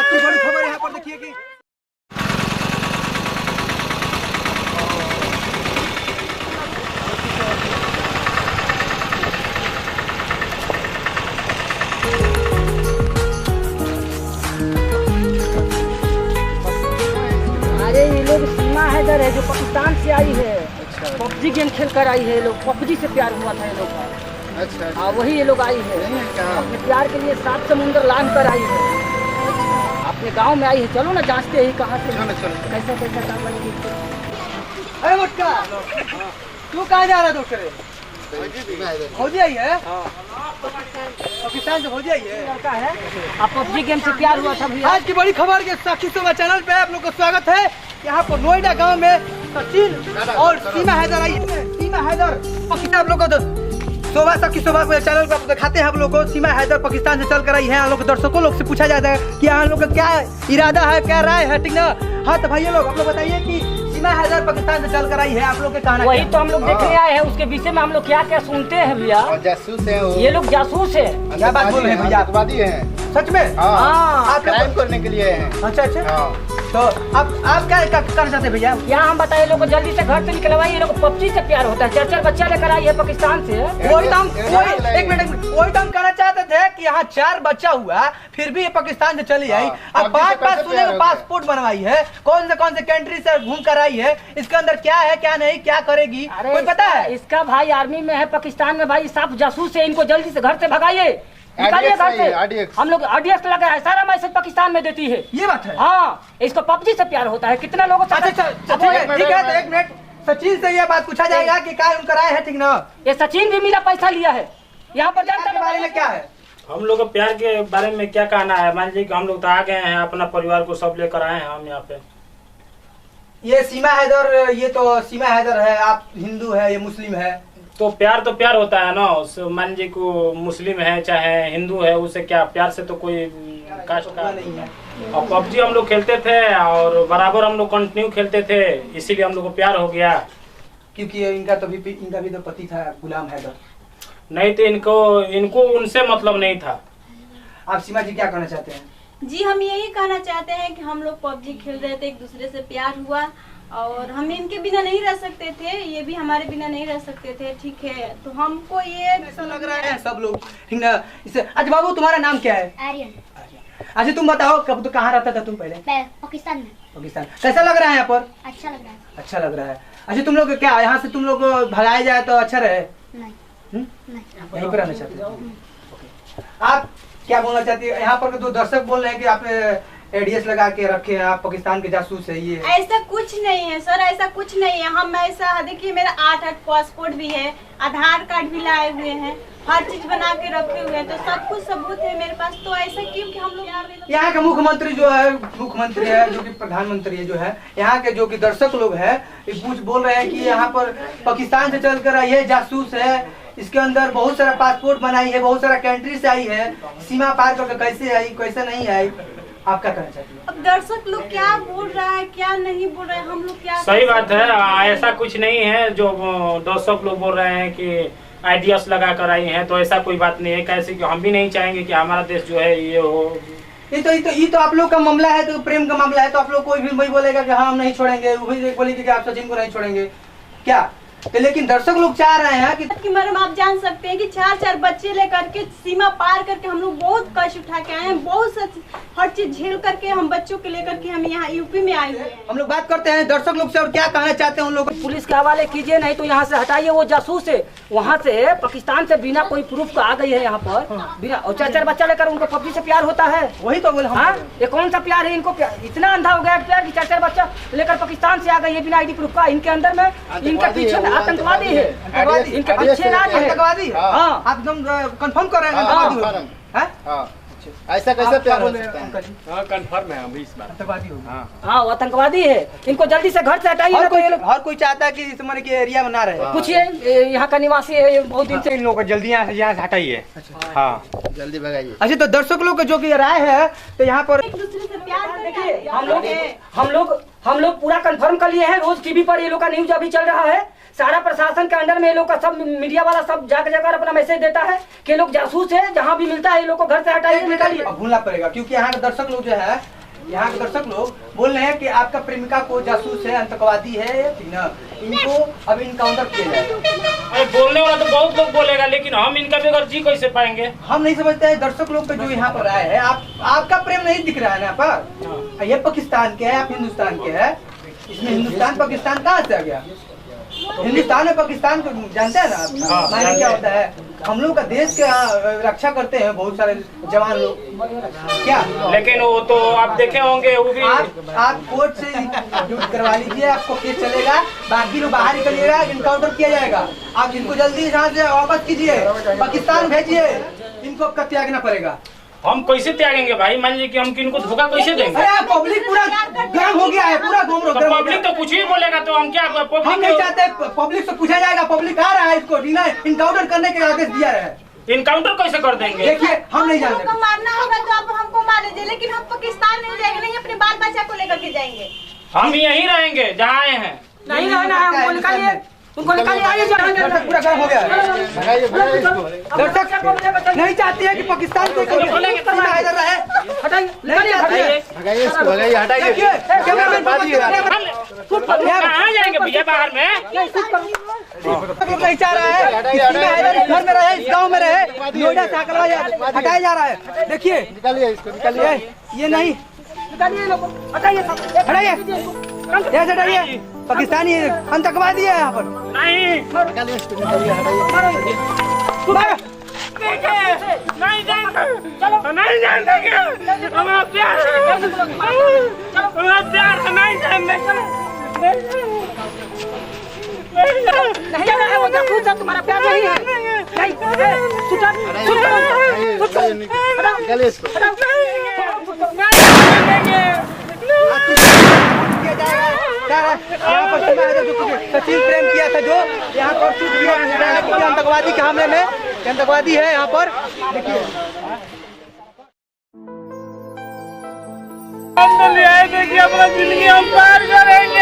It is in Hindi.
की बड़ी खबर यहाँ पर देखिए कि अरे ये लोग सीमा हैदर है जो पाकिस्तान से आई है। पबजी गेम खेल कर आई है। लोग पबजी से प्यार हुआ था ये लोग का। अच्छा हाँ वही ये लोग आई है। अपने प्यार के लिए 7 समुंदर लांघ कर आई है। अपने गांव में आई है। चलो ना जांचते ही कहाँ से कैसा कैसा काम बनेगी। अरे मुटका तू कहाँ जा रहा डॉक्टर? फौजी आई है? पाकिस्तान से फौजी आई है। लड़का है आप पबजी गेम से प्यार हुआ था भैया। आज की बड़ी खबर के साक्षी शोभा चैनल पे आप लोग का स्वागत है। यहाँ पर नोएडा गांव में सचिन और सीमा हैदर आई है। सीमा हैदर पाकिस्तान आप लोग को शोभा साक्षी शोभा चैनल पे दिखाते हैं। आप लोग को सीमा हैदर पाकिस्तान से चल कर आई है। हम लोग दर्शकों लोग से पूछा जाता है कि यहाँ लोग का क्या इरादा है, क्या राय है, ठीक ना? हाँ तो भाई लोग आप लोग बताइए कि सीमा हैदर पाकिस्तान से चल कर आई है। आप लोग के कहना वही तो हम लोग देखने आए हैं। उसके विषय में हम लोग क्या क्या सुनते हैं भैया। जासूस है वो। ये लोग जासूस है। क्या बात बोल रहे हैं भैया? आतंकवादी हैं। सच में? हाँ। आप क्राइम करने के लिए हैं। अच्छा अच्छा। हाँ। तो आप क्या करना चाहते हैं भैया? यहाँ हम बताए लोग को जल्दी से घर से निकलवाइए। ये लोग पबजी से प्यार होता है। 4 बच्चा लेकर आई है पाकिस्तान से। वही तो हम एक मिनट वही तो हम कहना चाहते थे कि यहाँ 4 बच्चा हुआ फिर भी ये पाकिस्तान से चली आई। अब 5 सुने पासपोर्ट बनवाई है। कौन से कंट्री से घूम कर आई है। इसके अंदर क्या है क्या नहीं क्या करेगी कोई पता है? इसका भाई आर्मी में है पाकिस्तान में। भाई साफ जासूस है। इनको जल्दी से घर से भगाइए, निकालिए घर से। हम लोग आरडीएक्स लगा है। सारा मैसेज पाकिस्तान में देती है। ये बात है। हाँ इसको पबजी से प्यार होता है। कितना लोगों से। अच्छा ठीक है तो एक मिनट सचिन से ये बात पूछा जाएगा कि क्या उनका राय है, ठीक ना? ये सचिन भी मेरा पैसा लिया है यहाँ पर। जानते के बारे में क्या है? हम लोग को प्यार के बारे में क्या कहना है? मान लीजिए कि हम लोग तो आ गए हैं, अपना परिवार को सब लेकर आए हैं हम यहाँ पे। ये सीमा हैदर, ये तो सीमा हैदर है। आप हिंदू है, ये मुस्लिम है। तो प्यार होता है ना। उस मान लीजिए को मुस्लिम है चाहे हिंदू है, उसे क्या प्यार से तो कोई कास्ट का नहीं है। और पबजी हम लोग खेलते थे और बराबर हम लोग कंटिन्यू खेलते थे, इसीलिए हम लोग को प्यार हो गया। क्योंकि इनका भी तो पति था गुलाम हैदर। नहीं तो इनको उनसे मतलब नहीं था। आप सीमा जी क्या कहना चाहते हैं? जी हम यही कहना चाहते हैं कि हम लोग पबजी खेल रहे थे, एक दूसरे से प्यार हुआ और हम इनके बिना नहीं रह सकते थे, ये भी हमारे बिना नहीं रह सकते थे, ठीक है? तो हमको ये ऐसा लग रहा है सब लोग, ठीक ना? इसे अच्छा बाबू तुम्हारा नाम क्या है? आर्यन। अच्छा तुम बताओ कब तो कहाँ रहता था तुम पहले? पाकिस्तान में। पाकिस्तान। कैसा लग रहा है यहाँ पर? अच्छा लग रहा है। अच्छा लग रहा है। अच्छा तुम लोग क्या यहाँ से तुम लोग भगाया जाए तो अच्छा रहे? नहीं नहीं। यहीं पर रहना चाहते हो? आप क्या बोलना चाहती है? यहाँ पर जो दर्शक बोल रहे हैं कि आप एडीएस लगा के रखे हैं, आप पाकिस्तान के जासूस है। ये ऐसा कुछ नहीं है सर, ऐसा कुछ नहीं है। हम ऐसा देखिए मेरा 8 पासपोर्ट भी है, आधार कार्ड भी लाए हुए हैं, हर चीज बना के रखे हुए हैं, तो सब कुछ सबूत है मेरे पास। तो ऐसा क्यों कि हम लोग यहाँ के मुख्यमंत्री है जो कि प्रधानमंत्री है जो है यहाँ के, जो कि दर्शक लोग है कुछ बोल रहे हैं कि यहाँ पर पाकिस्तान से चलकर आई है, जासूस है। इसके अंदर बहुत सारा पासपोर्ट बनाई है, बहुत सारा कंट्री से आई है, सीमा पार करके कैसे आई कैसे नहीं आई। आप क्या कहना चाहते हैं? अब दर्शक लोग क्या बोल रहा है क्या नहीं बोल रहे हैं, हम लोग क्या सही बात है। ऐसा कुछ नहीं है जो दर्शक लोग बोल रहे हैं कि आइडियास लगा कर आई हैं, तो ऐसा कोई बात नहीं है। कैसे कि हम भी नहीं चाहेंगे कि हमारा देश जो है ये हो। ये तो आप लोग का मामला है, तो प्रेम का मामला है, तो आप लोग कोई भी वही बोलेगा कि हाँ हम नहीं छोड़ेंगे, वही बोलेंगे कि आप सचिन को नहीं छोड़ेंगे क्या? तो लेकिन दर्शक लोग चाह रहे हैं कि मैडम आप जान सकते हैं कि 4 बच्चे लेकर के सीमा पार करके हम लोग बहुत कष्ट उठा के आए हैं, बहुत हर चीज झेल करके हम बच्चों को लेकर के हम यहाँ यूपी में आए हुए हैं। हम लोग बात करते हैं दर्शक लोग से और क्या कहना चाहते हैं उन लोग। पुलिस के हवाले कीजिए, नहीं तो यहाँ से हटाइए। वो जासूस है, वहाँ से पाकिस्तान से बिना कोई प्रूफ का आ गई है यहाँ पर बिना। और 4 बच्चा लेकर उनको पबजी से प्यार होता है। वही तो बोले। हाँ ये कौन सा प्यार है? इनको इतना अंधा हो गया प्यार कि 4 बच्चा लेकर पाकिस्तान से आ गई है बिना आईडी प्रूफ का। इनके अंदर में इनके पीछे में आतंकवादी है, इनके पीछे राज है। आतंकवादी? हाँ आप एकदम कंफर्म कर रहे हैं आतंकवादी? ऐसा कैसे प्यार हो सकता है? हाँ कंफर्म है अभी इस बार आतंकवादी होगा। हाँ वो आतंकवादी है। इनको जल्दी से घर से हटाइए। हर कोई चाहता है कि इस मन के एरिया में ना रहे। पूछिए यहाँ का निवासी है, ये बहुत दिन से। इन लोगों को जल्दी यहाँ से हटाइए। हाँ जल्दी भगाइए। अच्छा तो दर्शक लोग का जो की राय है तो यहाँ पर एक दूसरे से प्यार देखिए हम लोग पूरा कंफर्म कर लिए हैं। रोज टीवी पर ये लोग का न्यूज अभी चल रहा है। सारा प्रशासन के अंडर में ये लोग का सब मीडिया वाला सब जाकर अपना मैसेज देता है कि लोग जासूस है, जहाँ भी मिलता है ये लोग को घर से हटाइए, निकालिए। भूलना पड़ेगा क्योंकि यहाँ के दर्शक लोग जो है यहाँ के दर्शक लोग बोल रहे हैं कि आपका प्रेमिका को जासूस है, आतंकवादी है, ठीक ना, इनको अब इनकाउंटर किया जाए। अरे बोलने वाला तो बहुत लोग बोलेगा, लेकिन हम इनका बगैर जी कैसे पाएंगे? हम नहीं समझते हैं दर्शक लोग का जो यहाँ पर आए हैं, आपका प्रेम नहीं दिख रहा है ना यहाँ पर। ये पाकिस्तान के है, आप हिंदुस्तान के है, इसमें हिंदुस्तान पाकिस्तान कहाँ से आ गया? हिंदुस्तान और पाकिस्तान को जानते हैं ना आप? मायने क्या होता है? हम लोग का देश के रक्षा करते हैं बहुत सारे जवान लोग, क्या? लेकिन वो तो आप देखे होंगे, वो भी आप कोर्ट से ड्यूटी करवा लीजिए, आपको केस चलेगा, बाकी लोग बाहर निकलिएगा, इनकाउंटर किया जाएगा। आप इनको जल्दी यहाँ से वापस कीजिए, पाकिस्तान भेजिए, इनको अब तक त्यागना पड़ेगा। हम कैसे त्यागेंगे भाई? मान लीजिए कि हम किनको धोखा कैसे देंगे? अरे पब्लिक पूरा गर्म हो गया है, पूरा घूम तो पब्लिक तो कुछ ही बोलेगा, तो हम क्या हम पब्लिक नहीं चाहते, पब्लिक से पूछा जाएगा, पब्लिक आ रहा है, इसको इनकाउंटर करने के आदेश दिया है। इनकाउंटर कैसे कर देंगे? देखिए हम नहीं जानते। हमको मारना होगा तो आप हमको मार लीजिए, लेकिन हम पाकिस्तान नहीं जाएंगे, नहीं अपने बाल बच्चा को लेकर के जाएंगे। हम यहीं रहेंगे जहाँ आए हैं। नहीं रहना है, उनको निकालिए, उनको निकालिए, आइए दर्शक पूरा गर्म हो गया है। भगाइए भगाइए इसको। दर्शक नहीं चाहते हैं कि पाकिस्तान से कोई सीमा हैदर रहे, हटाइए, नहीं चाहते हैं। भगाइए इसको, भगाइए, हटाइए। देखिए कैमरामैन कहाँ जाएंगे भैया बाहर में? लोग नहीं चाह रहा है कि सीमा हैदर इस घर में रहे, इस गांव में रहे, नोएडा से हटाया जा रहा है। देखिए निकालिए इसको, निकालिए। ये नहीं, निकालिए लोगों, हटाइए सब, हटाइए, जैसे हटाइए, पाकिस्तानी आतंकवादी है यहाँ पर। नहीं निकालिए इसको, निकालिए, हटाइए। नहीं जाएंगे, नहीं जाएंगे, हमारा प्यार है, हमारा प्यार है, नहीं जाएंगे, नहीं जाना है, वो जासूस है, तुम्हारा प्यार नहीं है। नहीं, सुटा, हटाइए, निकालिए इसको। यहाँ पर सीमा हैदर जो सचिन प्रेम किया था, जो यहाँ पर शूट किया आतंकवादी के हमले में, आतंकवादी है यहाँ पर। देखिए हम तो ले आए थे कि अपना जिंदगी हम पार करेंगे।